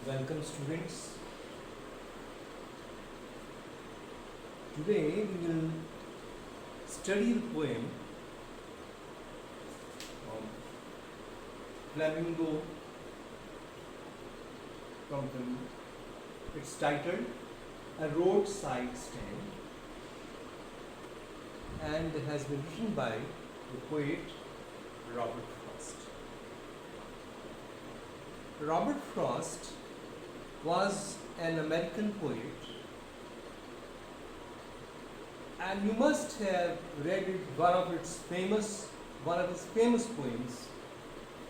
Welcome students. Today we will study the poem Flamingo from Peru. It's titled A Roadside Stand and has been written by the poet Robert Frost. Robert Frost was an American poet, and you must have read it, one of his famous poems,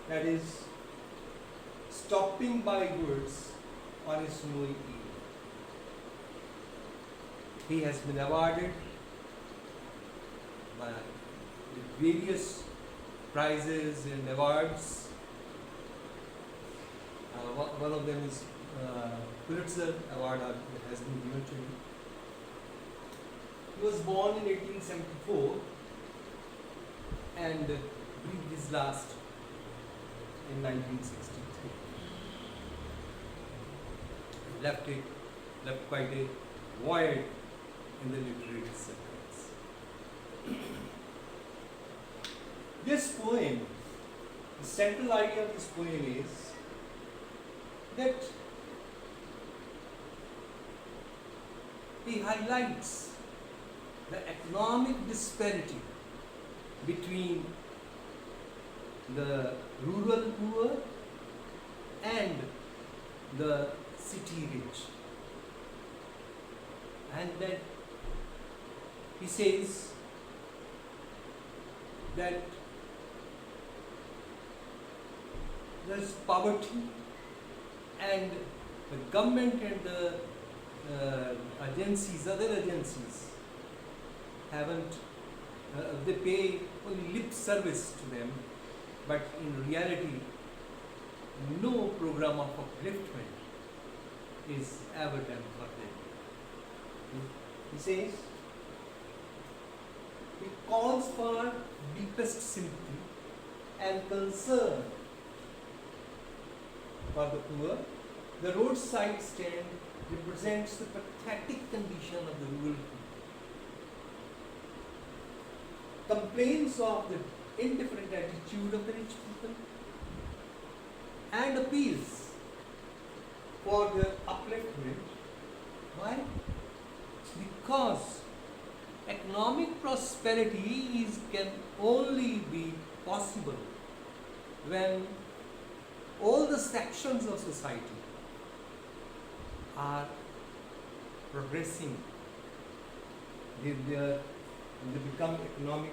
that is Stopping by Woods on a Snowy Evening. He has been awarded by various prizes and awards. One of them is Pulitzer Award has been given to him. He was born in 1874 and breathed his last in 1963. Left quite a void in the literary circles. This poem, the central idea of this poem is that he highlights the economic disparity between the rural poor and the city rich. And that he says that there's poverty and the government and the other agencies haven't, they pay only lip service to them, but in reality, no program of upliftment is ever done for them. He says, he calls for deepest sympathy and concern for the poor. The roadside stand represents the pathetic condition of the rural people. Complains of the indifferent attitude of the rich people and appeals for their upliftment. Why? Because economic prosperity can only be possible when all the sections of society are progressing. They become economic,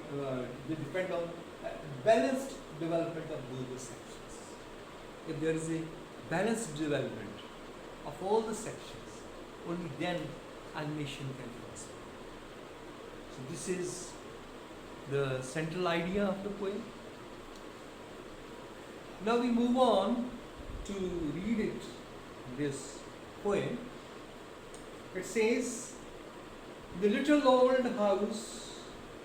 they depend on balanced development of both the sections. If there is a balanced development of all the sections, only then a nation can prosper. So this is the central idea of the poem. Now we move on to read it, this poem. It says, the little old house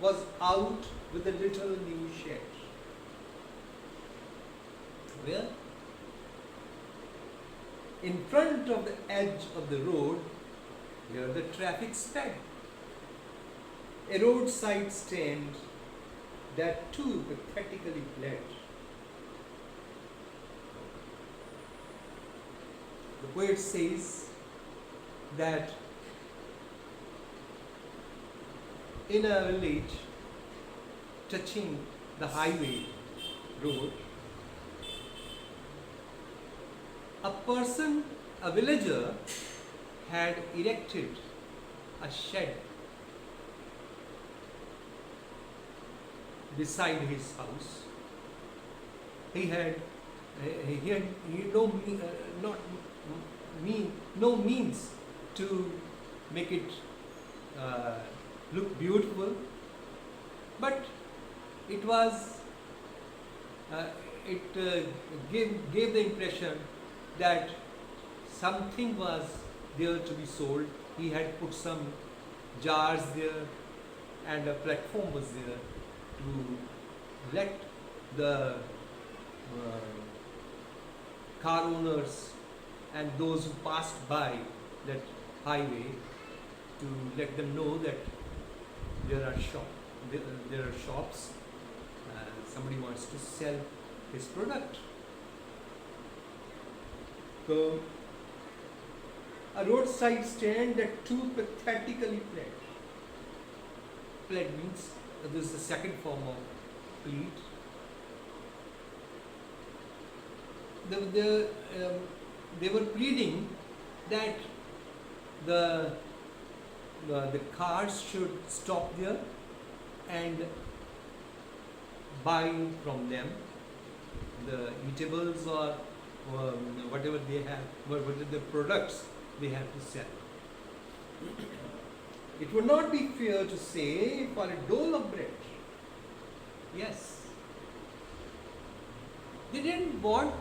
was out with a little new shed. Where? In front of the edge of the road, where the traffic sped. A roadside stand that too pathetically bled. The poet says that in a village touching the highway road, a villager had erected a shed beside his house. He had no means to make it look beautiful, but it was gave the impression that something was there to be sold. He had put some jars there and a platform was there to let the car owners and those who passed by that highway to let them know that there are there are shops. Somebody wants to sell his product. So, a roadside stand that too pathetically pled. Pled means this is the second form of plead. They were pleading that the cars should stop there and buy from them the eatables or whatever they have, whatever the products they have to sell. It would not be fair to say for a dole of bread. Yes. They didn't want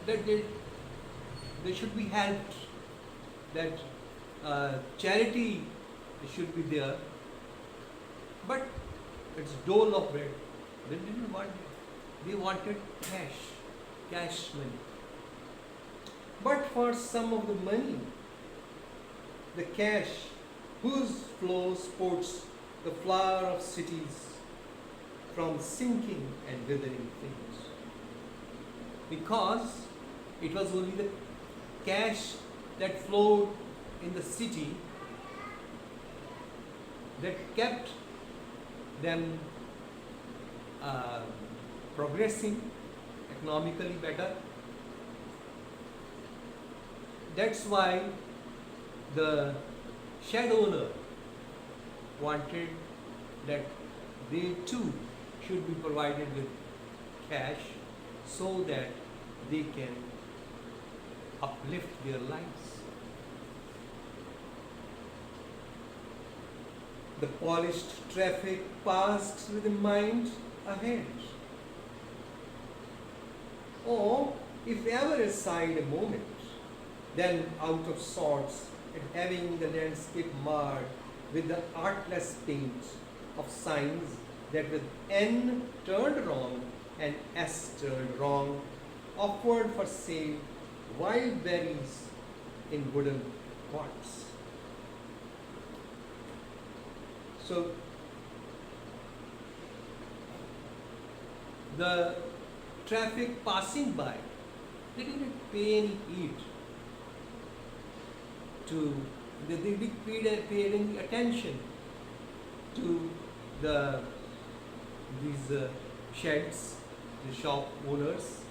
that they should be helped, that charity should be there, but it's dole of bread. They didn't want it. They wanted cash money. But for some of the money, the cash whose flow sports the flower of cities from sinking and withering things. Because it was only the cash that flowed in the city that kept them progressing economically better. That's why the shed owner wanted that they too should be provided with cash so that they can uplift their lives. The polished traffic passed with a mind ahead. Or, if ever aside a moment, then out of sorts at having the landscape marred with the artless paint of signs that with N turned wrong and S turned wrong, offered for sale wild berries in wooden pots. So, the traffic passing by, they didn't pay any heed to, they didn't pay any attention to these sheds, the shop owners,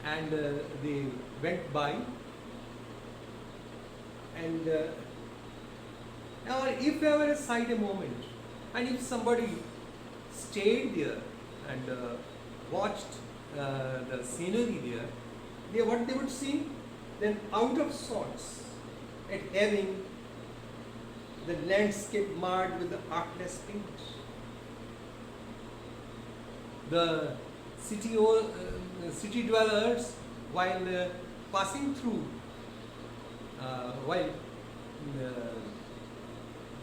and they went by, and or if ever aside a moment, and if somebody stayed there and watched the scenery there, what they would see, then out of sorts at having the landscape marred with the artless paint. The city dwellers, while passing through, while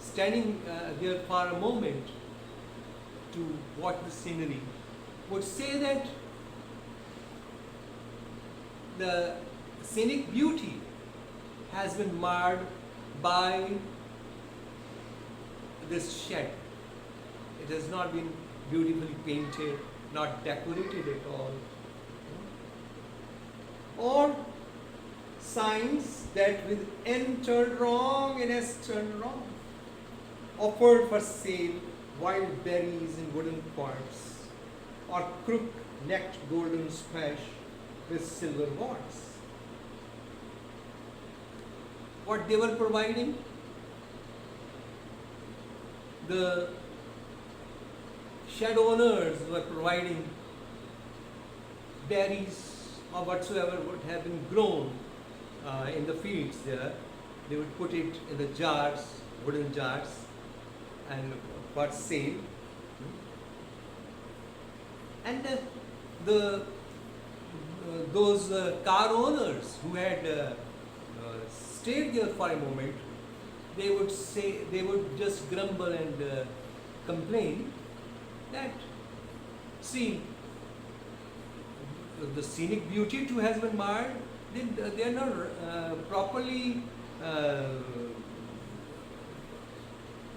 standing there for a moment to watch the scenery, would say that the scenic beauty has been marred by this shed. It has not been beautifully painted, not decorated at all. Or signs that with N turned wrong and S turned wrong, offered for sale wild berries in wooden pots, or crook-necked golden squash with silver warts. What they were providing? The shed owners were providing berries or whatsoever would have been grown in the fields there. They would put it in the jars, wooden jars, and for sale. And those car owners who had stayed there for a moment, they would just grumble and complain that, see, the scenic beauty too has been marred, they are not properly uh,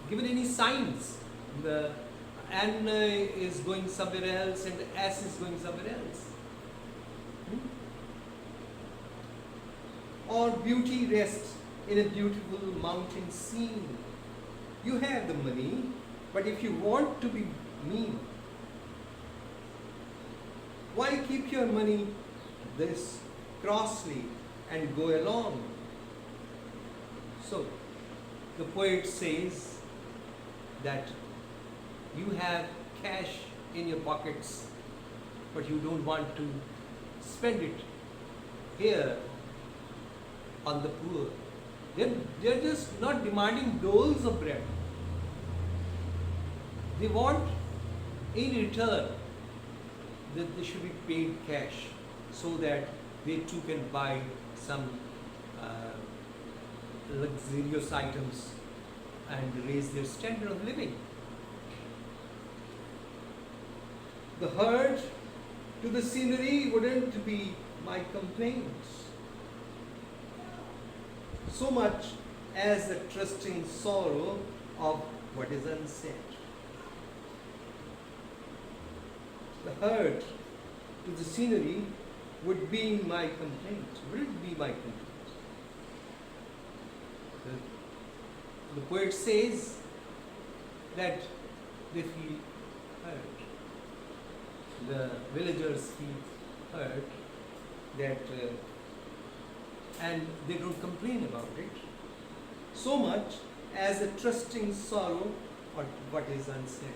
given any signs. The N is going somewhere else and S is going somewhere else. Hmm? Or beauty rests in a beautiful mountain scene. You have the money, but if you want to be mean, why keep your money this crossly and go along? So, the poet says that you have cash in your pockets, but you don't want to spend it here on the poor. They're just not demanding doles of bread. They want in return that they should be paid cash so that they too can buy some luxurious items and raise their standard of living. The hurt to the scenery wouldn't be my complaints so much as the trusting sorrow of what is unsaid. The hurt to the scenery would be my complaint. Would it be my complaint? The poet says that they feel hurt. The villagers feel hurt that and they don't complain about it so much as a trusting sorrow or what is unsaid.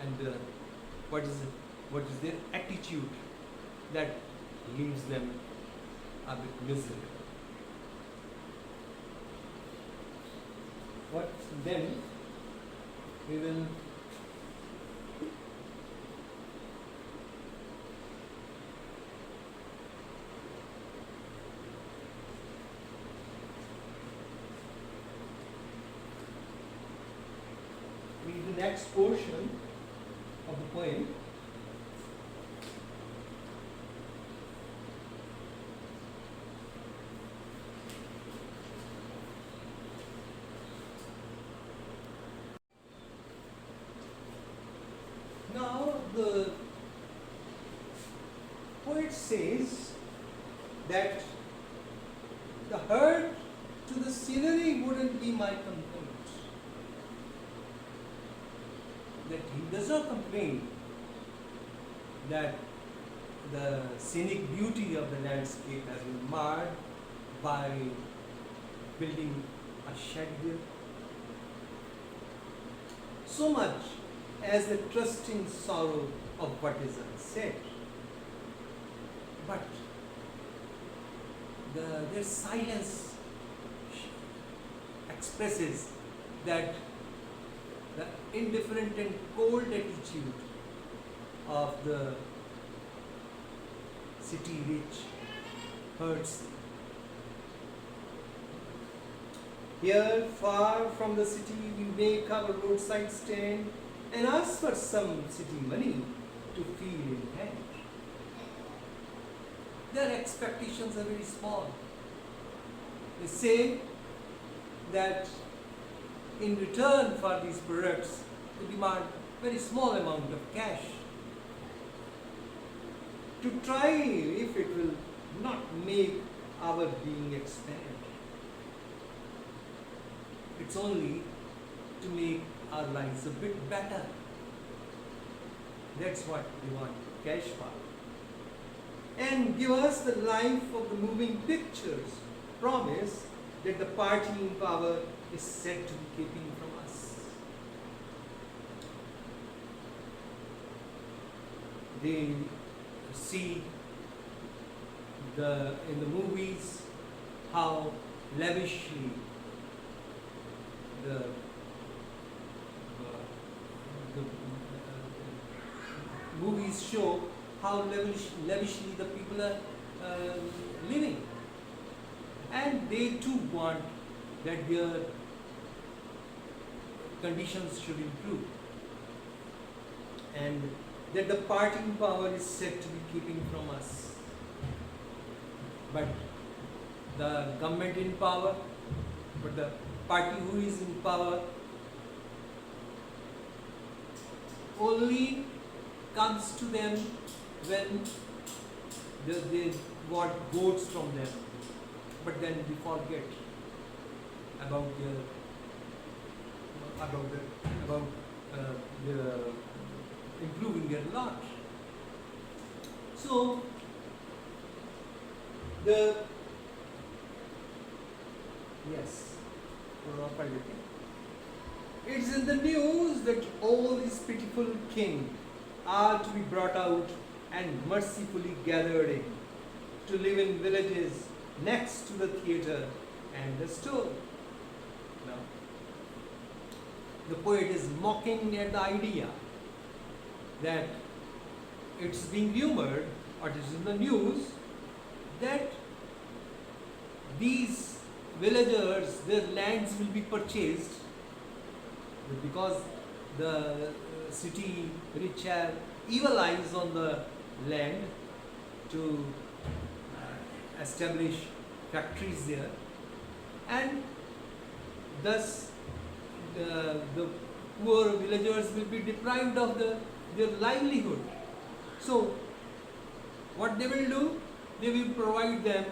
And what is their attitude that leaves them a bit miserable. What then we will read the next portion of the poem. Now the poet says that the hurt to the scenery wouldn't be my complaint. That he does not complain that the scenic beauty of the landscape has been marred by building a shed there. So much as the trusting sorrow of what is unsaid. But their silence expresses that the indifferent and cold attitude of the city rich hurts them. Here, far from the city, we make our roadside stand and ask for some city money to feel in hand. Their expectations are very small. They say that in return for these products, they demand very small amount of cash to try if it will not make our being expand. It's only to make our lives a bit better. That's what they want cash for. And give us the life of the moving pictures. Promise that the party in power is said to be keeping from us. They see in the movies how lavishly the movies show how lavishly the people are living, and they too want that their conditions should improve, and that the parting power is said to be keeping from us. but the government in power, but the party who is in power only comes to them when they want votes from them, but then we forget about their about their improving their lot. So the yes, it's in the news that all these pitiful king are to be brought out and mercifully gathered in to live in villages next to the theatre and the store. Now, the poet is mocking at the idea that it's being rumored, or it is in the news, that these villagers, their lands will be purchased because the city rich have evil eyes on the land to establish factories there, and thus the poor villagers will be deprived of their livelihood. So what they will do, they will provide them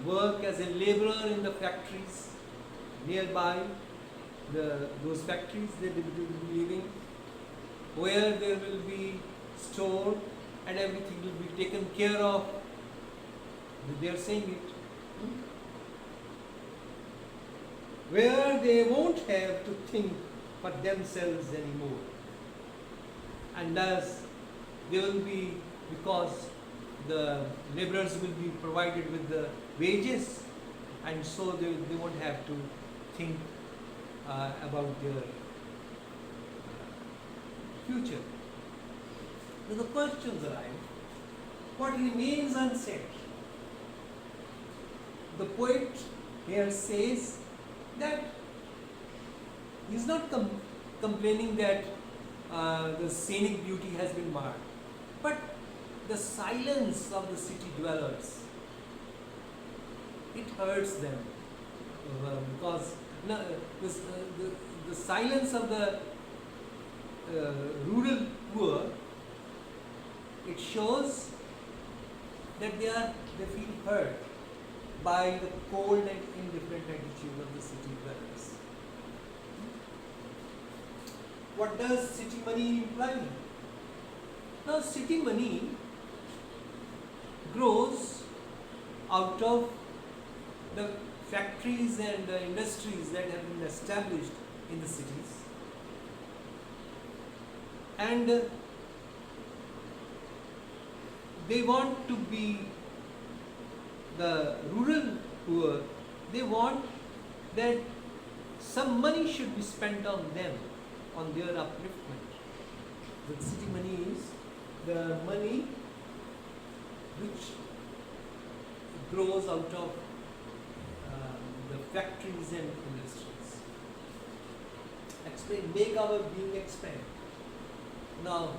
work as a laborer in the factories nearby those factories they will be living, where there will be store and everything will be taken care of. They are saying it. Where they won't have to think for themselves anymore. And thus they will be, because the laborers will be provided with the wages, and so they won't have to think about their future. Now the questions arise, what remains unsaid? The poet here says that he is not complaining that the scenic beauty has been marred, but the silence of the city dwellers, it hurts them because the silence of the rural poor, it shows that they feel hurt by the cold and indifferent attitude of the city dwellers. What does city money imply? Now, city money grows out of the factories and industries that have been established in the cities, and they want to be the rural poor, they want that some money should be spent on them, on their upliftment. The city money is the money which grows out of the factories and industries. Explain, make our being expand. Now,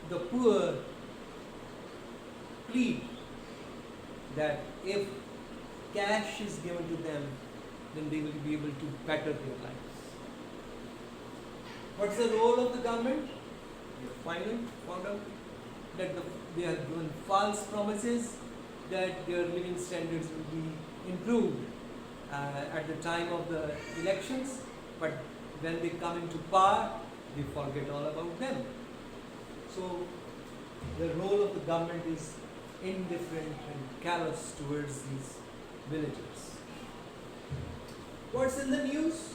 the poor plead that if cash is given to them, then they will be able to better their lives. What's the role of the government? We have finally found out that they have given false promises that their living standards will be improved at the time of the elections, but when they come into power, they forget all about them. So the role of the government is indifferent and callous towards these villagers. What's in the news?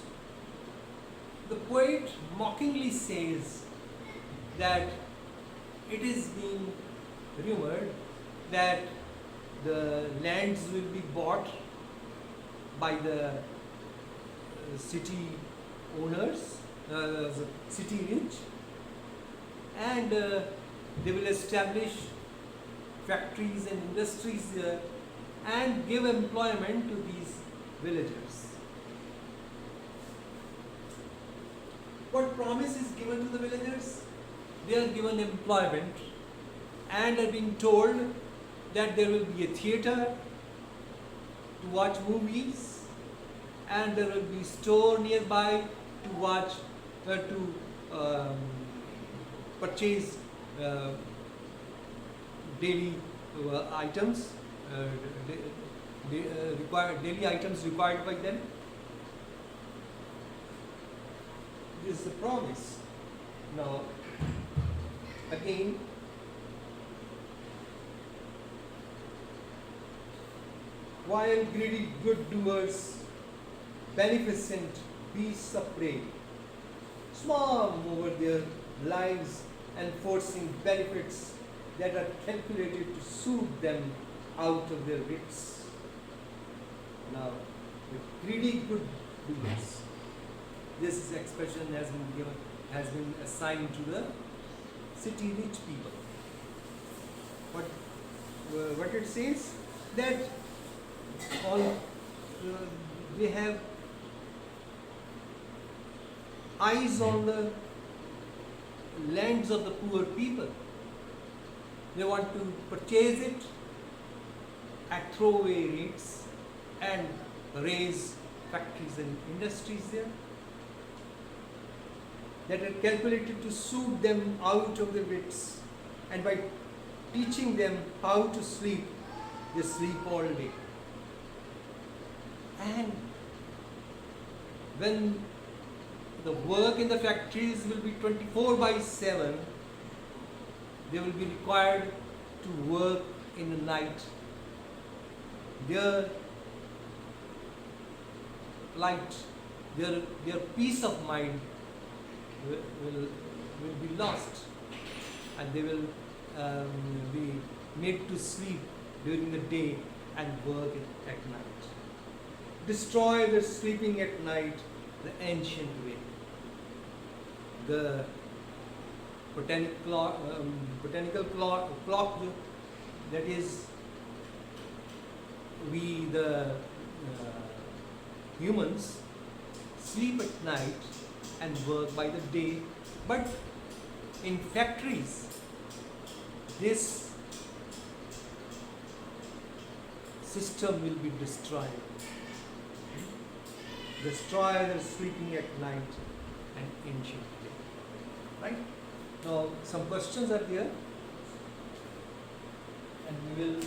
The poet mockingly says that it is being rumored that the lands will be bought by the city owners, city rich, and they will establish factories and industries there and give employment to these villagers. What promise is given to the villagers? They are given employment and are being told that there will be a theater to watch movies, and there will be store nearby to watch, to purchase uh, daily items, daily items required by them. This is the promise. Now, again, while greedy good doers, beneficent beasts of prey, swarm over their lives, enforcing benefits that are calculated to soothe them out of their wits. Now, the greedy good doers. This expression has been assigned to the city rich people. What it says, that all they have eyes on the lands of the poor people. They want to purchase it at throwaway rates and raise factories and industries there that are calculated to suit them out of their wits, and by teaching them how to sleep, they sleep all day. And when the work in the factories will be 24/7, they will be required to work in the night. Their light, their peace of mind will be lost, and they will be made to sleep during the day and work at night. Destroy the sleeping at night, the ancient way. The botanical clock, that is, we the humans sleep at night and work by the day, but in factories this system will be destroyed. Destroy the sleeping at night and ancient day. Right? Now some questions are there, and we will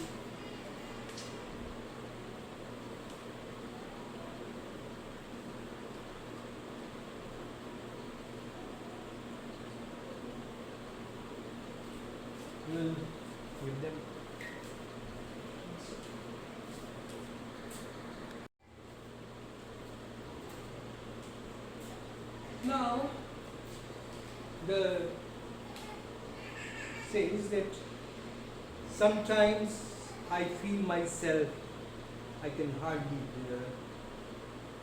with them. Now, the says that sometimes I feel myself, I can hardly bear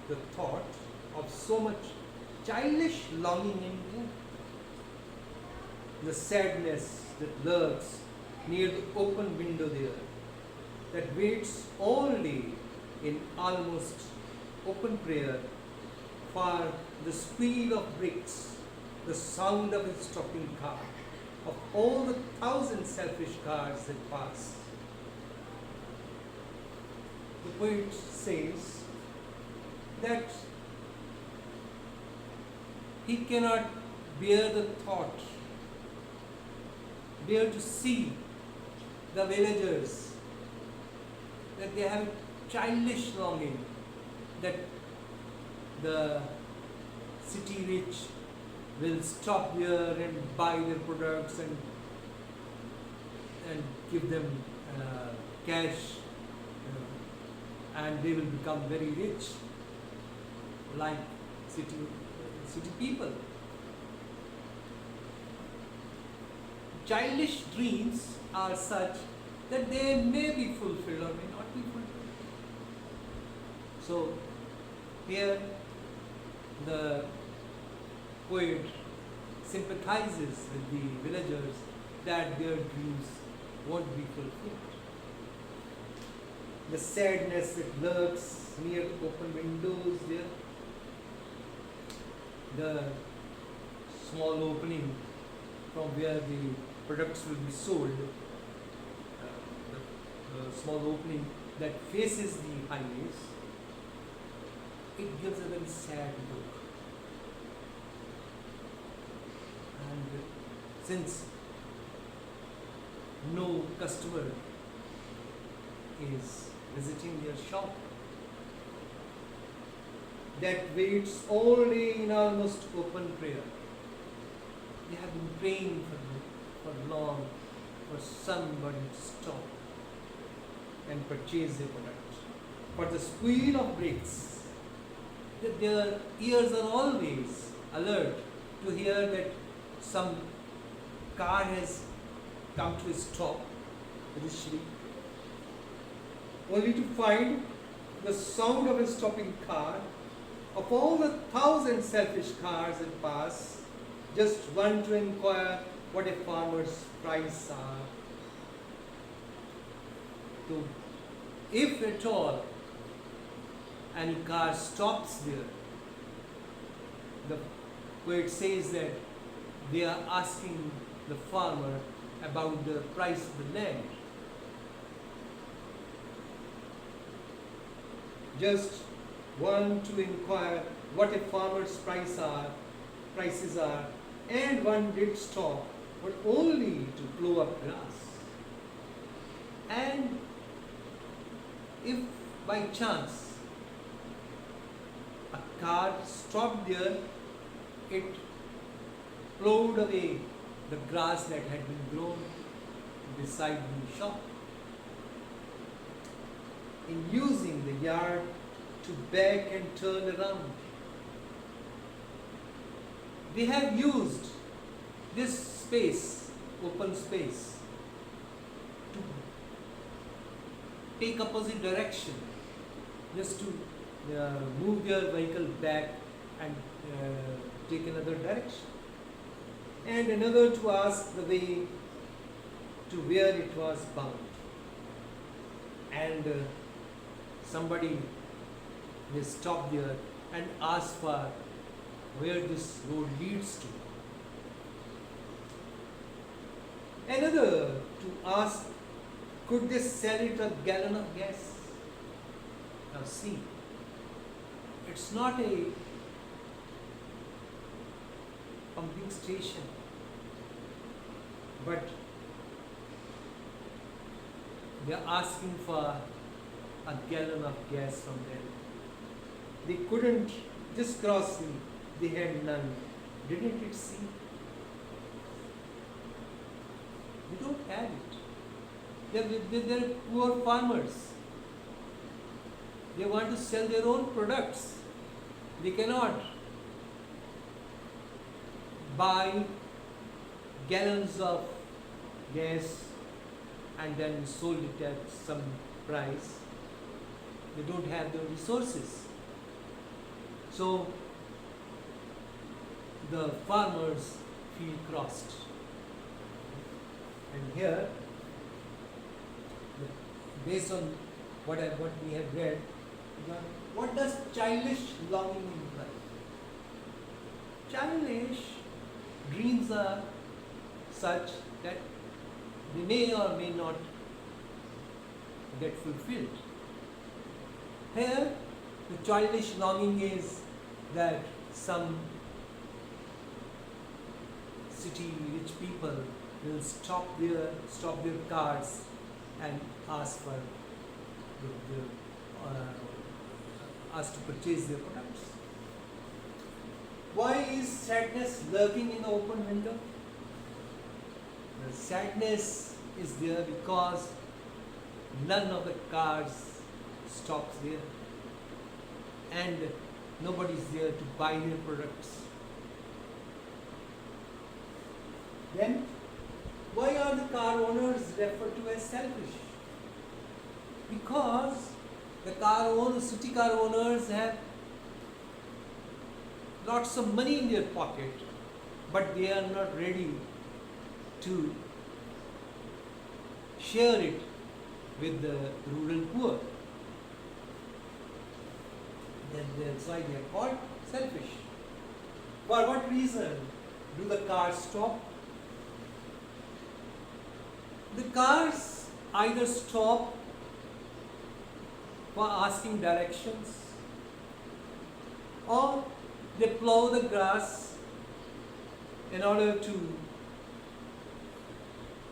the thought of so much childish longing in me, the sadness that lurks near the open window there, that waits all day in almost open prayer for the squeal of bricks, the sound of a stopping car, of all the thousand selfish cars that pass. The poet says that he cannot bear the thought, bear to see the villagers, that they have childish longing that the city rich will stop there and buy their products and give them cash, and they will become very rich like city people. Childish dreams are such that they may be fulfilled or may not be fulfilled. So here the poet sympathizes with the villagers that their dreams won't be fulfilled. The sadness that lurks near open windows there, the small opening from where the products will be sold, the small opening that faces the highways, it gives a very sad look. And since no customer is visiting their shop, that waits all day in almost open prayer. They have been praying for long for somebody to stop and purchase their product. For the squeal of brakes, their ears are always alert to hear that some car has come to a stop initially, only to find the sound of a stopping car. Of all the 1,000 selfish cars that pass, just one to inquire what a farmer's price are. So, if at all any car stops there, the poet says that they are asking the farmer about the price of the land. Just one to inquire what a farmer's prices are, and one did stop, but only to plough up grass. And if by chance a car stopped there, it plowed away the grass that had been grown beside the shop. In using the yard to back and turn around, they have used this space, open space, to take opposite direction, just to move their vehicle back and take another direction, and another to ask the way to where it was bound. And somebody may stop there and ask for where this road leads to. Another to ask, could they sell it a gallon of gas? Now see, it's not a pumping station, but they are asking for a gallon of gas from them. They couldn't just cross me, they had none. Didn't it see? They don't have it. They're poor farmers. They want to sell their own products. They cannot buy gallons of gas and then sold it at some price. They don't have the resources. So the farmers feel crossed. And here, based on what we have read, what does childish longing imply? Childish dreams are such that they may or may not get fulfilled. Here, the childish longing is that some city rich people will stop their cars and ask for ask to purchase their products. Why is sadness lurking in the open window? The sadness is there because none of the cars stops there and nobody is there to buy their products. Then, why are the car owners referred to as selfish? Because the city car owners have lots of money in their pocket, but they are not ready to share it with the rural poor. That's why they are called selfish. For what reason do the cars stop? The cars either stop for asking directions, or they plow the grass in order to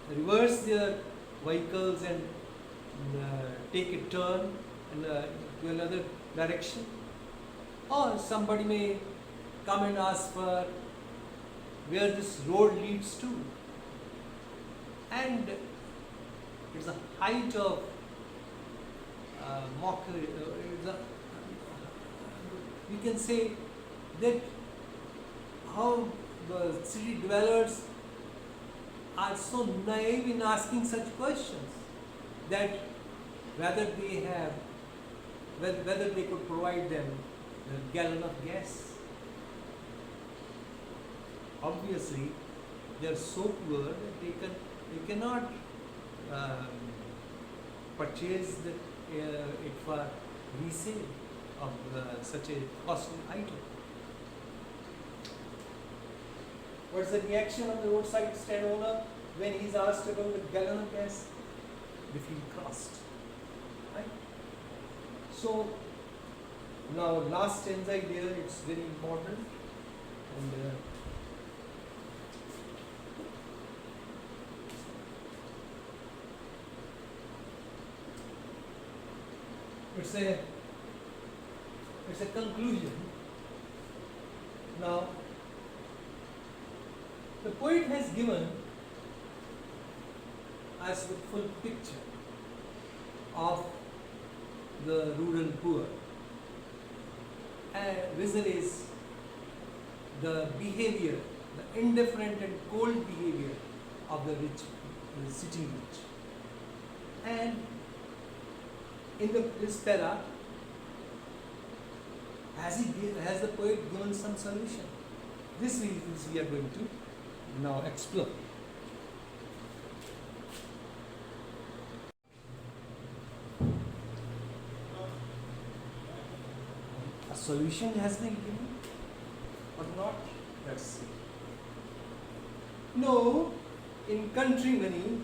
reverse their vehicles and take a turn to another direction, or somebody may come and ask for where this road leads to, and it's a height of mockery. We can say that how the city dwellers are so naive in asking such questions, that whether they could provide them a gallon of gas. Obviously, they are so poor that they cannot purchase it for resale of such a costly item. What's the reaction of the roadside stand owner when he's asked about the gallon of gas? They feel crossed. Right? So, now last stanza here, it's very important, and it's a conclusion. Now, the poet has given us the full picture of the rural poor, and vis-a-vis the behavior, the indifferent and cold behavior of the rich, the city rich. And in this para, has the poet given some solution? This we are going to now explore. A solution has been given or not? Let's see. No, in country money,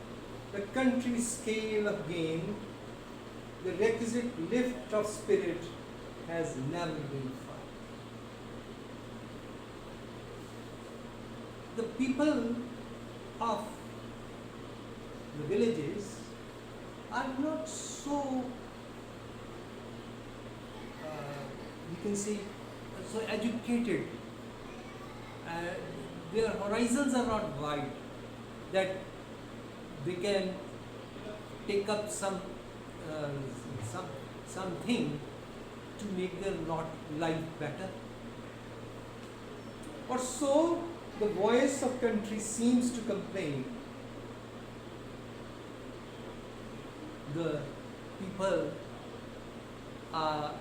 the country scale of gain, the requisite lift of spirit has never been found. The people of the villages are not so, you can say, so educated. Their horizons are not wide, that they can take up something to make their life better. Or so the voice of country seems to complain. The people are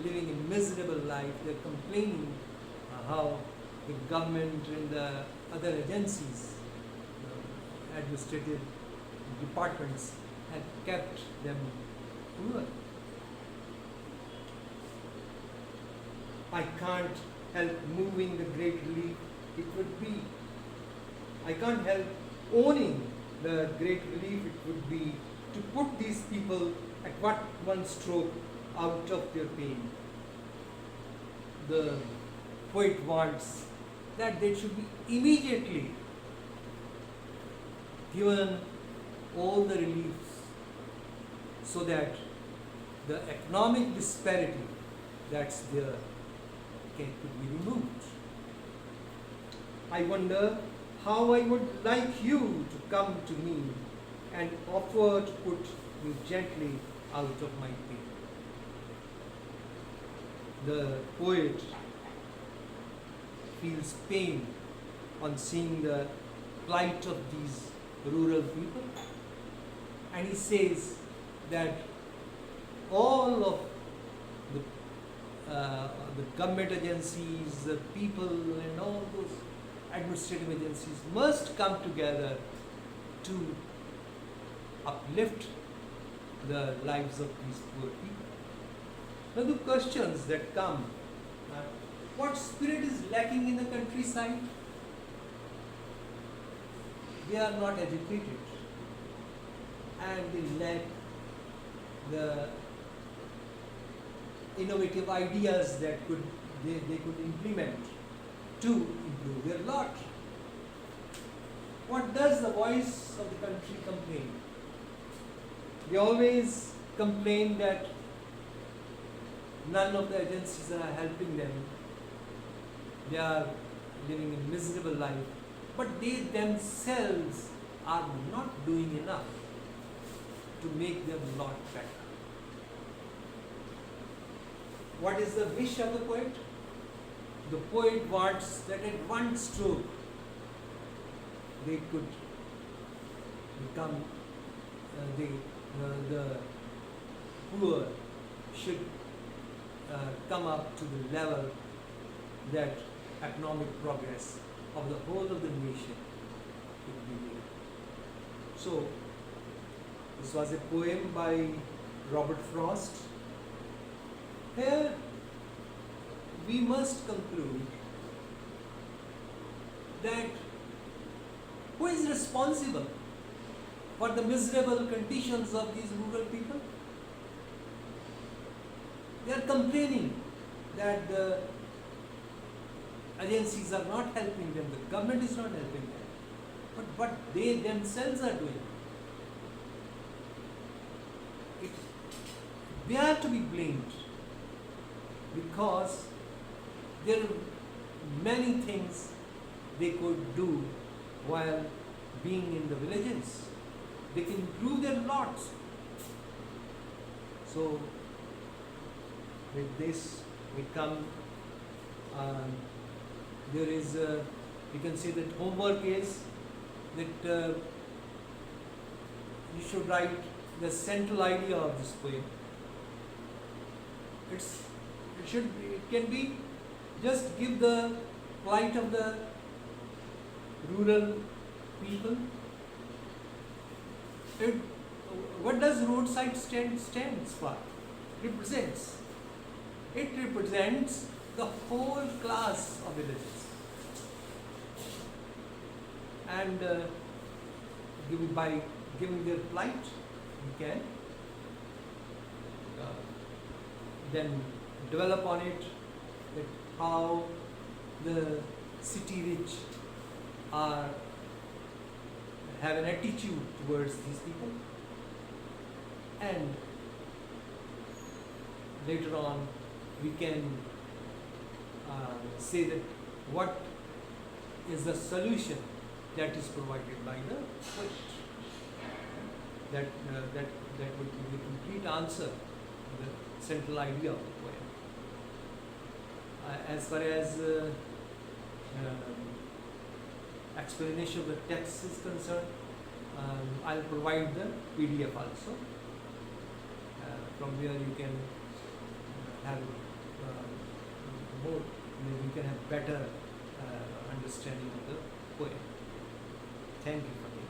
living a miserable life. They're complaining how the government and the other agencies, administrative departments, had kept them poor. I can't help moving the great relief it would be. I can't help owning the great relief it would be to put these people at one stroke out of their pain. The poet wants that they should be immediately given all the reliefs so that the economic disparity that's there could be removed. I wonder how I would like you to come to me and offer to put me gently out of my pain. The poet feels pain on seeing the plight of these rural people, and he says that all of the government agencies, the people and all those administrative agencies must come together to uplift the lives of these poor people. Now the questions that come, what spirit is lacking in the countryside? They are not educated and they lack the innovative ideas that they could implement to improve their lot. What does the voice of the country complain? They always complain that none of the agencies are helping them. They are living a miserable life, but they themselves are not doing enough to make their lot better. What is the wish of the poet? The poet wants that at one stroke they could become, the poor should come up to the level that economic progress of the whole of the nation could be made. So, this was a poem by Robert Frost. Here we must conclude that who is responsible for the miserable conditions of these rural people? They are complaining that the agencies are not helping them, the government is not helping them. But what they themselves are doing, they are to be blamed, because there are many things they could do while being in the villages. They can improve their lots. So with this we come, there is, we can say that homework is that you should write the central idea of this poem. It can be just give the plight of the rural people. What does Roadside stands for? Represents. It represents the whole class of villages. And by giving their plight, we can then develop on it that how the city rich have an attitude towards these people, and later on we can say that what is the solution that is provided by the poet. That would be the complete answer to the central idea of the poem. As far as explanation of the text is concerned, I'll provide the PDF also, from where you can have more, you can have better understanding of the poem. Thank you for listening.